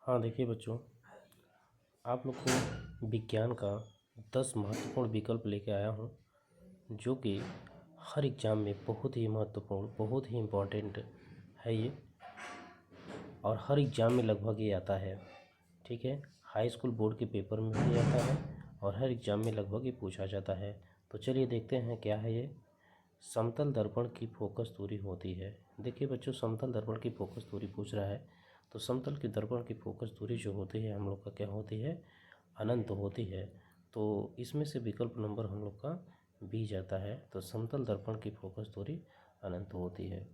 हाँ देखिए बच्चों, आप लोग को विज्ञान का 10 महत्वपूर्ण विकल्प लेके आया हूँ, जो कि हर एग्ज़ाम में बहुत ही महत्वपूर्ण, बहुत ही इम्पोर्टेंट है ये, और हर एग्ज़ाम में लगभग ये आता है। ठीक है, हाई स्कूल बोर्ड के पेपर में भी आता है और हर एग्ज़ाम में लगभग ये पूछा जाता है। तो चलिए देखते हैं क्या है ये। समतल दर्पण की फोकस दूरी होती है। देखिए बच्चों, समतल दर्पण की फोकस दूरी पूछ रहा है, तो समतल की दर्पण की फोकस दूरी जो होती है हम लोग का क्या होती है, अनंत होती है। तो इसमें से विकल्प नंबर हम लोग का बी जाता है। तो समतल दर्पण की फोकस दूरी अनंत होती है।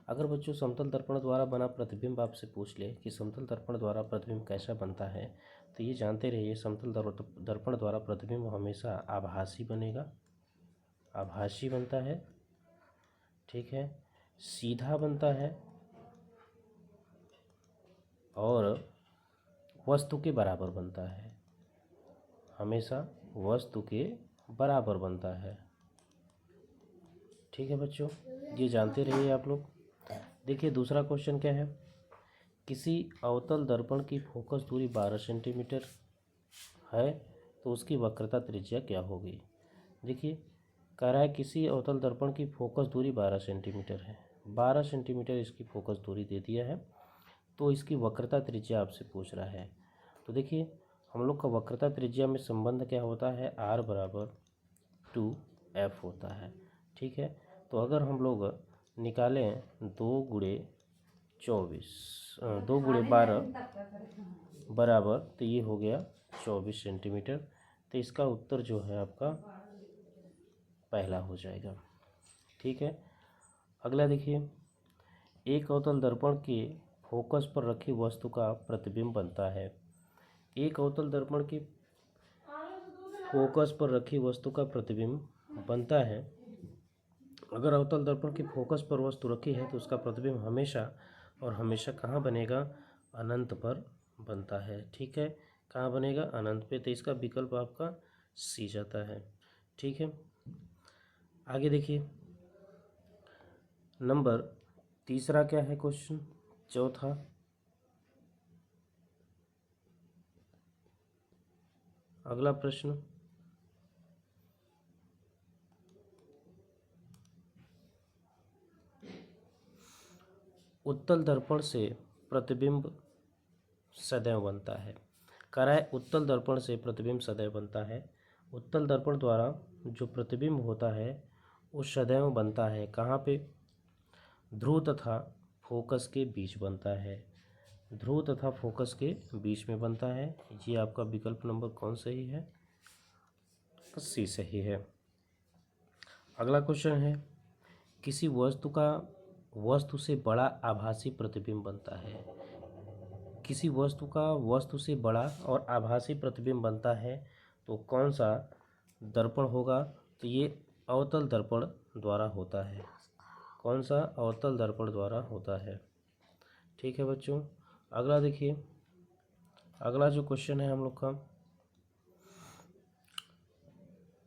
अगर बच्चों समतल दर्पण द्वारा बना प्रतिबिंब आपसे पूछ ले कि समतल दर्पण द्वारा प्रतिबिंब कैसा बनता है, तो ये जानते रहिए समतल दर्पण द्वारा प्रतिबिंब हमेशा आभासी बनेगा, आभासी बनता है। ठीक है, सीधा बनता है और वस्तु के बराबर बनता है, हमेशा वस्तु के बराबर बनता है। ठीक है बच्चों, ये जानते रहिए आप लोग। देखिए दूसरा क्वेश्चन क्या है। किसी अवतल दर्पण की फोकस दूरी 12 सेंटीमीटर है, तो उसकी वक्रता त्रिज्या क्या होगी। देखिए कह रहा है किसी अवतल दर्पण की फोकस दूरी 12 सेंटीमीटर है, 12 सेंटीमीटर इसकी फोकस दूरी दे दिया है, तो इसकी वक्रता त्रिज्या आपसे पूछ रहा है। तो देखिए हम लोग का वक्रता त्रिज्या में संबंध क्या होता है, आर बराबर 2f होता है। ठीक है, तो अगर हम लोग निकालें 2 × 12 बराबर, तो ये हो गया 24 सेंटीमीटर। तो इसका उत्तर जो है आपका पहला हो जाएगा। ठीक है, अगला देखिए, एक अवतल दर्पण के फोकस पर रखी वस्तु का प्रतिबिंब बनता है। एक अवतल दर्पण की फोकस पर रखी वस्तु का प्रतिबिंब बनता है। अगर अवतल दर्पण की फोकस पर वस्तु रखी है तो उसका प्रतिबिंब हमेशा और हमेशा कहाँ बनेगा, अनंत पर बनता है। ठीक है, कहाँ बनेगा, अनंत पे। तो इसका विकल्प आपका सी जाता है। ठीक है, आगे देखिए नंबर तीसरा क्या है क्वेश्चन, चौथा। अगला प्रश्न, उत्तल दर्पण से प्रतिबिंब सदैव बनता है। कह रहा है उत्तल दर्पण से प्रतिबिंब सदैव बनता है। उत्तल दर्पण द्वारा जो प्रतिबिंब होता है वो सदैव बनता है, कहाँ पे, ध्रुव तथा फोकस के बीच बनता है। ध्रुव तथा फोकस के बीच में बनता है। ये आपका विकल्प नंबर कौन सही है, सी सही है। अगला क्वेश्चन है, किसी वस्तु से बड़ा आभासी प्रतिबिंब बनता है। किसी वस्तु का वस्तु से बड़ा और आभासी प्रतिबिंब बनता है, तो कौन सा दर्पण होगा, तो ये अवतल दर्पण द्वारा होता है। कौन सा, अवतल दर्पण द्वारा होता है। ठीक है बच्चों, अगला देखिए, अगला जो क्वेश्चन है हम लोग का,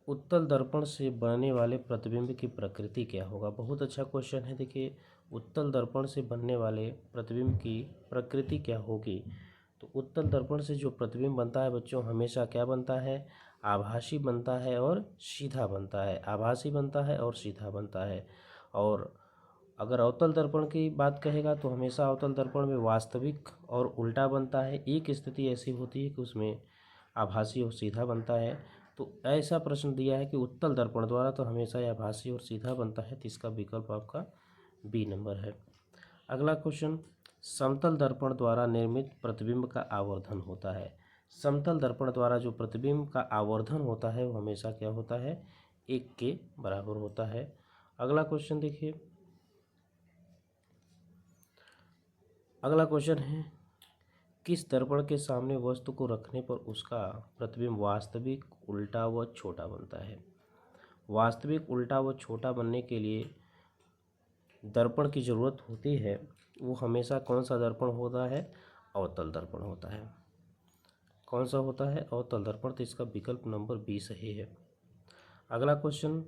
उत्तल दर्पण से बनने वाले प्रतिबिंब की प्रकृति क्या होगा। बहुत अच्छा क्वेश्चन है। देखिए उत्तल दर्पण से बनने वाले प्रतिबिंब की प्रकृति क्या होगी। तो उत्तल दर्पण से जो प्रतिबिंब बनता है बच्चों, हमेशा क्या बनता है, आभासी बनता है और सीधा बनता है। आभासी बनता है और सीधा बनता है। और अगर अवतल दर्पण की बात कहेगा तो हमेशा अवतल दर्पण में वास्तविक और उल्टा बनता है। एक स्थिति ऐसी होती है कि उसमें आभासी और सीधा बनता है। तो ऐसा प्रश्न दिया है कि उत्तल दर्पण द्वारा तो हमेशा यह आभासी और सीधा बनता है, तो इसका विकल्प आपका बी नंबर है। अगला क्वेश्चन, समतल दर्पण द्वारा निर्मित प्रतिबिंब का आवर्धन होता है। समतल दर्पण द्वारा जो प्रतिबिंब का आवर्धन होता है वो हमेशा क्या होता है, 1 के बराबर होता है। अगला क्वेश्चन देखिए, अगला क्वेश्चन है, किस दर्पण के सामने वस्तु को रखने पर उसका प्रतिबिंब वास्तविक, उल्टा व छोटा बनता है। वास्तविक, उल्टा व छोटा बनने के लिए दर्पण की ज़रूरत होती है, वो हमेशा कौन सा दर्पण होता है, अवतल दर्पण होता है। कौन सा होता है, अवतल दर्पण। तो इसका विकल्प नंबर बी सही है। अगला क्वेश्चन,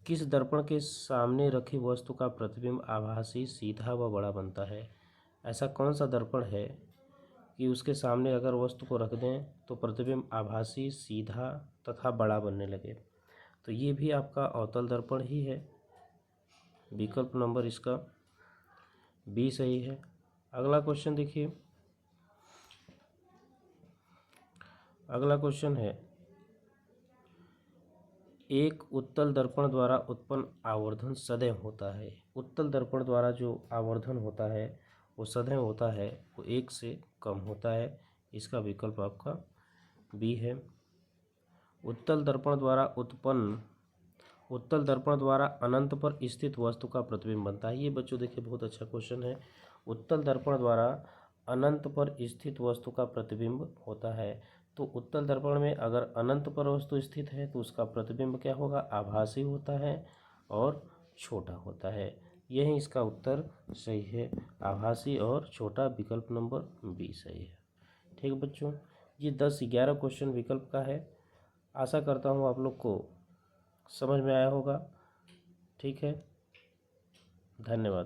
किस दर्पण के सामने रखी वस्तु का प्रतिबिंब आभासी, सीधा व बड़ा बनता है। ऐसा कौन सा दर्पण है कि उसके सामने अगर वस्तु को रख दें तो प्रतिबिंब आभासी, सीधा तथा बड़ा बनने लगे। तो ये भी आपका अवतल दर्पण ही है। विकल्प नंबर इसका बी सही है। अगला क्वेश्चन देखिए, अगला क्वेश्चन है, एक उत्तल दर्पण द्वारा उत्पन्न आवर्धन सदैव होता है। उत्तल दर्पण द्वारा जो आवर्धन होता है वो सदैव होता है, वो 1 से कम होता है। इसका विकल्प आपका बी है। उत्तल दर्पण द्वारा अनंत पर स्थित वस्तु का प्रतिबिंब बनता है। ये बच्चों देखिए बहुत अच्छा क्वेश्चन है। उत्तल दर्पण द्वारा अनंत पर स्थित वस्तु का प्रतिबिंब होता है। तो उत्तल दर्पण में अगर अनंत पर वस्तु स्थित है तो उसका प्रतिबिंब क्या होगा, आभासी होता है और छोटा होता है। यही इसका उत्तर सही है, आभासी और छोटा। विकल्प नंबर बी सही है। ठीक है बच्चों, ये 10-11 क्वेश्चन विकल्प का है। आशा करता हूँ आप लोग को समझ में आया होगा। ठीक है, धन्यवाद।